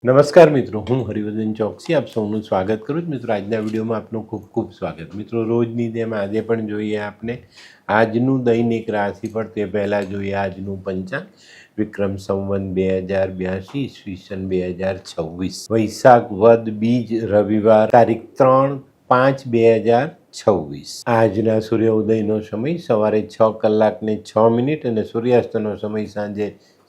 નમસ્કાર મિત્રો, હું હરિવર્ધન ચોકસી આપ સૌનું સ્વાગત કરું છું. મિત્રો, આજના વિડીયોમાં આપનું ખૂબ ખૂબ સ્વાગત. મિત્રો, રોજની જેમ આજે પણ જોઈએ આપને આજનું દૈનિક રાશિફળ. તે પહેલાં જોઈએ આજનું પંચાંગ. વિક્રમ સંવત 2082 ઈસવીસન 2026 વૈશાખ વદ બીજ રવિવાર તારીખ 3/5/2026. આજના સૂર્યોદયનો સમય સવારે 6:06 અને સૂર્યાસ્તનો સમય સાંજે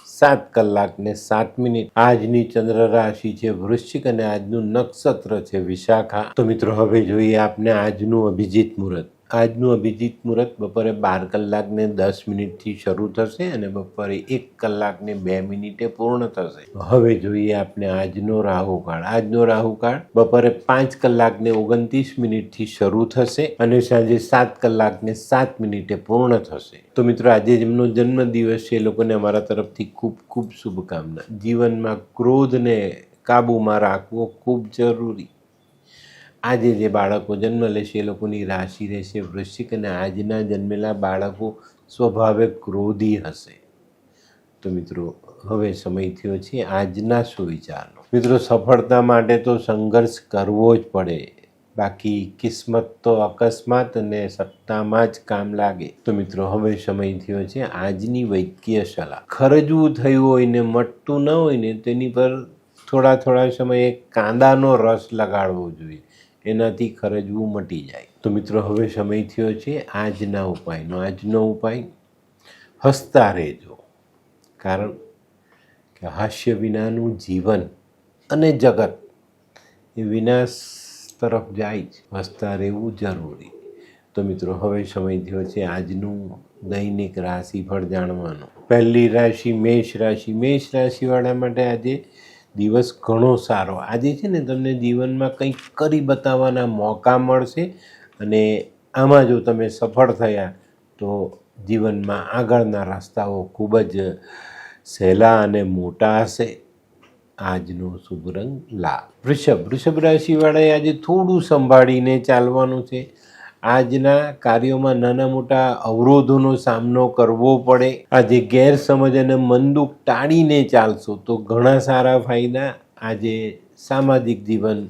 7:07. આજની ચંદ્ર રાશિ છે વૃશ્ચિક અને આજનું નક્ષત્ર છે વિશાખા. તો મિત્રો, હવે જોઈએ આપને આજનું અભિજીત મુહૂર્ત. આજનું અભિજીત મુહૂર્ત બપોરે 12:10 શરૂ થશે અને બપોરે 1:02 પૂર્ણ થશે. હવે જોઈએ આપને આજનો રાહુકાળ. આજનો રાહુકાળ બપોરે 5:29 શરૂ થશે અને સાંજે 7:07 પૂર્ણ થશે. તો મિત્રો, આજે જેમનો જન્મદિવસ છે એ લોકોને અમારા તરફથી ખૂબ ખૂબ શુભકામના. જીવનમાં ક્રોધને કાબૂમાં રાખવો ખૂબ જરૂરી. આજે જે બાળકો જન્મ લેશે એ લોકોની રાશિ રહેશે વૃશ્ચિક અને આજના જન્મેલા બાળકો સ્વભાવે ક્રોધી હશે. તો મિત્રો, હવે સમય થયો છે આજના સુવિચારનો. મિત્રો, સફળતા માટે તો સંઘર્ષ કરવો જ પડે, બાકી કિસ્મત તો અકસ્માત અને સત્તામાં જ કામ લાગે. તો મિત્રો, હવે સમય થયો છે આજની વૈદ્ય સલાહ. ખરજવું થયું હોય ને મટતું ન હોય ને તેની પર થોડા સમયે કાંદાનો રસ લગાડવો જોઈએ, એનાથી ખરજવું મટી જાય. તો મિત્રો, હવે સમય થયો છે આજના ઉપાયનો. આજનો ઉપાય, હસતા રહેજો, કારણ કે હાસ્ય વિનાનું જીવન અને જગત એ વિનાશ તરફ જાય છે. હસતા રહેવું જરૂરી. તો મિત્રો, હવે સમય થયો છે આજનું દૈનિક રાશિફળ જાણવાનો. પહેલી રાશિ મેષ રાશિ. મેષ રાશિવાળા માટે આજે દિવસ ઘણો સારો. આજે છે ને તમને જીવનમાં કંઈક કરી બતાવવાના મોકા મળશે અને આમાં જો તમે સફળ થયા તો જીવનમાં આગળના રસ્તાઓ ખૂબ જ સહેલા અને મોટા હશે. આજનો શુભ રંગ લાલ. વૃષભ રાશિવાળાએ આજે થોડું સંભાળીને ચાલવાનું છે. આજના કાર્યોમાં નાના મોટા અવરોધોનો સામનો કરવો પડે. આજે ગેરસમજ અને મનદુખ ટાળીને ચાલશો તો ઘણા સારા ફાયદા. આજે સામાજિક જીવન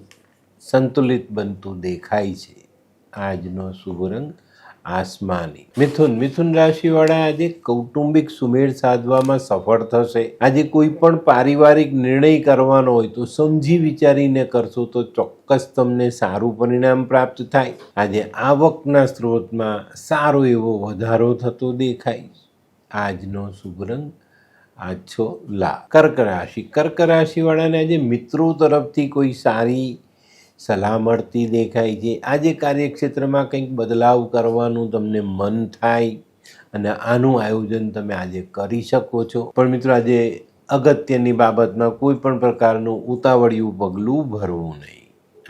સંતુલિત બનતું દેખાય છે. આજનો શુભ રંગ આસમાની. મિથુન રાશિવાળા આજે કૌટુંબિક સુમેળ સાધવામાં સફળ થશે. આજે કોઈ પણ પારિવારિક નિર્ણય કરવાનો હોય તો સમજી વિચારીને કરશો તો ચોક્કસ તમને સારું પરિણામ પ્રાપ્ત થાય. આજે આવકના સ્ત્રોતમાં સારો એવો વધારો થતો દેખાય. આજનો શુભ રંગ આછો લાલ. કર્ક રાશિવાળાને આજે મિત્રો તરફથી કોઈ સારી સલાહ મળતી દેખાય છે. આજે કાર્યક્ષેત્રમાં કંઈક બદલાવ કરવાનું તમને મન થાય અને આનું આયોજન તમે આજે કરી શકો છો. પણ મિત્રો, આજે અગત્યની બાબતમાં કોઈ પણ પ્રકારનું ઉતાવળિયું પગલું ભરવું નહીં.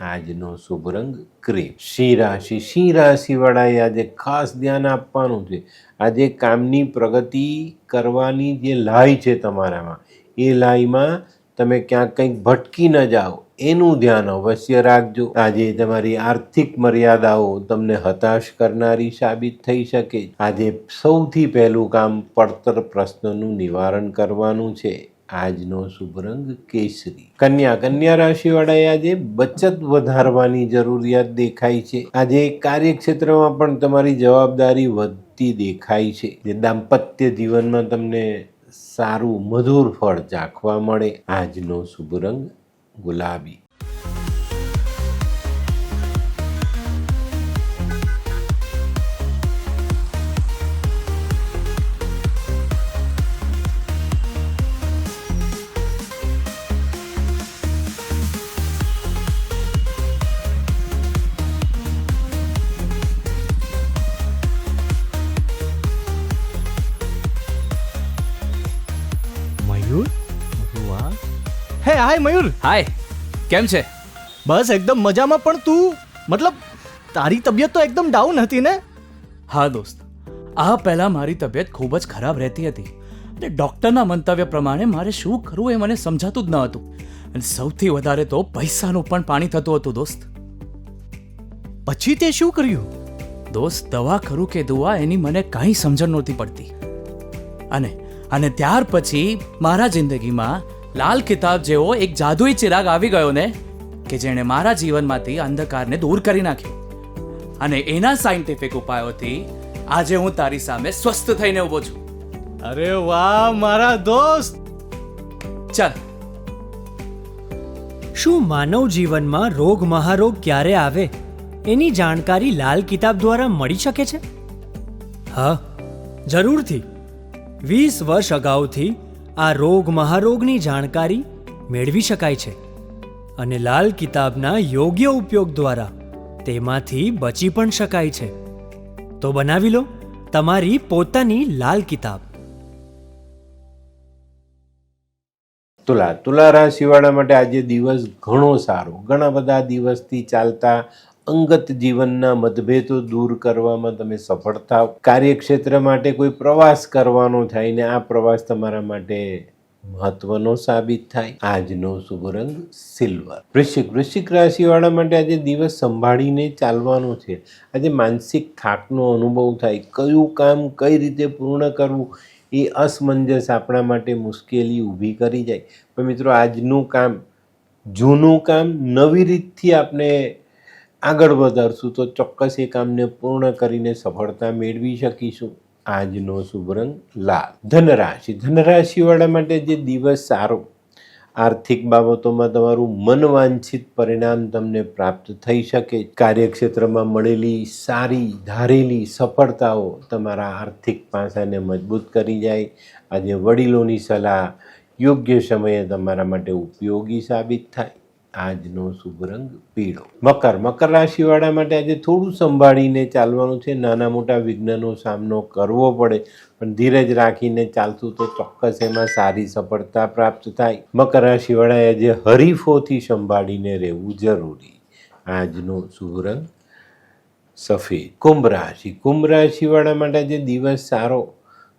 આજનો શુભ રંગ ક્રીમ. સિંહ રાશિવાળાએ આજે ખાસ ધ્યાન આપવાનું છે. આજે કામની પ્રગતિ કરવાની જે લાઈ છે તમારામાં, એ લાઈમાં તમે ક્યાંક કંઈક ભટકી ન જાઓ એનું ધ્યાન અવશ્ય રાખજો. આજે તમારી આર્થિક મર્યાદાઓ તમને હતાશ કરનારી સાબિત થઈ શકે. આજે સૌથી પહેલું કામ પડતર પ્રશ્નનું નિવારણ કરવાનું છે. આજનો શુભ રંગ કેસરી. કન્યા રાશિવાળાએ આજે બચત વધારવાની જરૂરિયાત દેખાય છે. આજે કાર્યક્ષેત્રમાં પણ તમારી જવાબદારી વધતી દેખાય છે. જે દાંપત્ય જીવનમાં તમને સારું મધુર ફળ ચાખવા મળે. આજનો શુભ રંગ ગુલાબી. મયુર, વાહ. હે હાય મયુર. હાય, કેમ છે? બસ એકદમ મજામાં. પણ તું મતલબ તારી તબિયત તો એકદમ ડાઉન હતી ને? હા દોસ્ત, આ પહેલાં મારી તબિયત ખૂબ જ ખરાબ રહેતી હતી અને ડૉક્ટરના મંતવ્ય પ્રમાણે મારે શું કરવું એ મને સમજાતું જ ન હતું. અને સૌથી વધારે તો પૈસાનું પણ પાણી થતું હતું દોસ્ત. પછી તે શું કર્યું? દોસ્ત, દવા કરું કે દુઆ એની મને કાંઈ સમજણ નહોતી પડતી. અને ત્યાર પછી મારા જિંદગીમાં લાલ કિતાબ જેવો એક જાદુઈ ચિરાગ આવી ગયો ને કે જેણે મારા જીવનમાંથી અંધકારને દૂર કરી નાખ્યો. અને એના સાયન્ટિફિક ઉપાયોથી આજે હું તારી સામે સ્વસ્થ થઈને ઊભો છું. અરે વાહ મારા દોસ્ત. ચાલ. શું માનવ જીવનમાં રોગ મહારોગ ક્યારે આવે એની જાણકારી લાલ કિતાબ દ્વારા મળી શકે છે? હા, જરૂરથી. 20 વર્ષ અગાઉથી આ રોગ મહારોગની જાણકારી મેળવી શકાય છે અને લાલ કિતાબના યોગ્ય ઉપયોગ દ્વારા તેમાંથી બચી પણ શકાય છે. તો બનાવી લો તમારી પોતાની લાલ કિતાબ. તુલા રાશિવાળા માટે આજે દિવસ ઘણો સારો. ઘણા બધા દિવસથી ચાલતા અંગત જીવનના મતભેદો દૂર કરવામાં તમે સફળ થાવ. કાર્યક્ષેત્ર માટે કોઈ પ્રવાસ કરવાનો થાય ને આ પ્રવાસ તમારા માટે મહત્વનો સાબિત થાય. આજનો શુભ રંગ સિલ્વર. વૃશ્ચિક રાશિવાળા માટે આજે દિવસ સંભાળીને ચાલવાનો છે. આજે માનસિક થાકનો અનુભવ થાય. કયું કામ કઈ રીતે પૂર્ણ કરવું એ અસમંજસ આપણા માટે મુશ્કેલી ઊભી કરી જાય. પણ મિત્રો આજનું કામ, જૂનું કામ નવી રીતથી આપણે આગળ વધારશું તો ચોક્કસ એ કામને પૂર્ણ કરીને સફળતા મેળવી શકીશું. આજનો શુભ રંગ લાલ. ધનરાશિવાળા માટે જે દિવસ સારો. આર્થિક બાબતોમાં તમારું મનવાંછિત પરિણામ તમને પ્રાપ્ત થઈ શકે. કાર્યક્ષેત્રમાં મળેલી સારી ધારેલી સફળતાઓ તમારા આર્થિક પાસાને મજબૂત કરી જાય. આજે વડીલોની સલાહ યોગ્ય સમયે તમારા માટે ઉપયોગી સાબિત થાય. આજનો શુભ રંગ પીળો. મકર રાશિવાળા માટે આજે થોડું સંભાળીને ચાલવાનું છે. નાના મોટા વિઘ્નનો સામનો કરવો પડે પણ ધીરજ રાખીને ચાલશું તો ચોક્કસ એમાં સારી સફળતા પ્રાપ્ત થાય. મકર રાશિવાળાએ આજે હરીફોથી સંભાળીને રહેવું જરૂરી. આજનો શુભ રંગ સફેદ. કુંભ રાશિવાળા માટે આજે દિવસ સારો.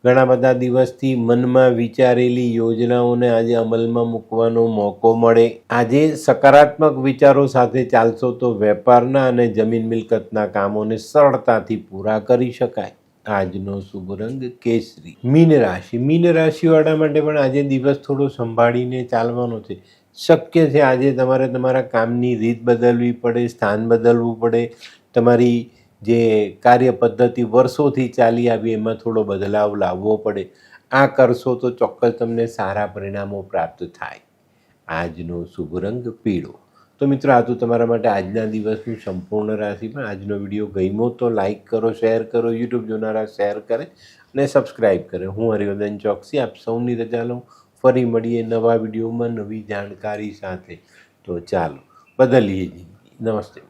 ઘણા બધા દિવસથી મનમાં વિચારેલી યોજનાઓને આજે અમલમાં મૂકવાનો મોકો મળે. આજે સકારાત્મક વિચારો સાથે ચાલશો તો વેપારના અને જમીન મિલકતના કામોને સરળતાથી પૂરા કરી શકાય. આજનો શુભ રંગ કેસરી. મીન રાશિવાળા માટે પણ આજે દિવસ થોડો સંભાળીને ચાલવાનો છે. શક્ય છે આજે તમારે તમારા કામની રીત બદલવી પડે, સ્થાન બદલવું પડે. તમારી જે કાર્ય પદ્ધતિ વર્ષોથી ચાલી આવી એમાં થોડો બદલાવ લાવવો પડે. આ કરશો તો ચોક્કસ તમને સારા પરિણામો પ્રાપ્ત થાય. આજનો શુભ રંગ પીળો. તો મિત્રો આ તો તમારા માટે આજના દિવસનું સંપૂર્ણ રાશિ. પણ આજનો વિડીયો ગમ્યો તો લાઈક કરો, શેર કરો, યુટ્યુબ જોનારા શેર કરે અને સબસ્ક્રાઈબ કરે. હું હરિવર્ધન ચોકસી આપ સૌની રજા લઉં. ફરી મળીએ નવા વિડીયોમાં નવી જાણકારી સાથે. તો ચાલો બદલીએ જિંદગી. નમસ્તે.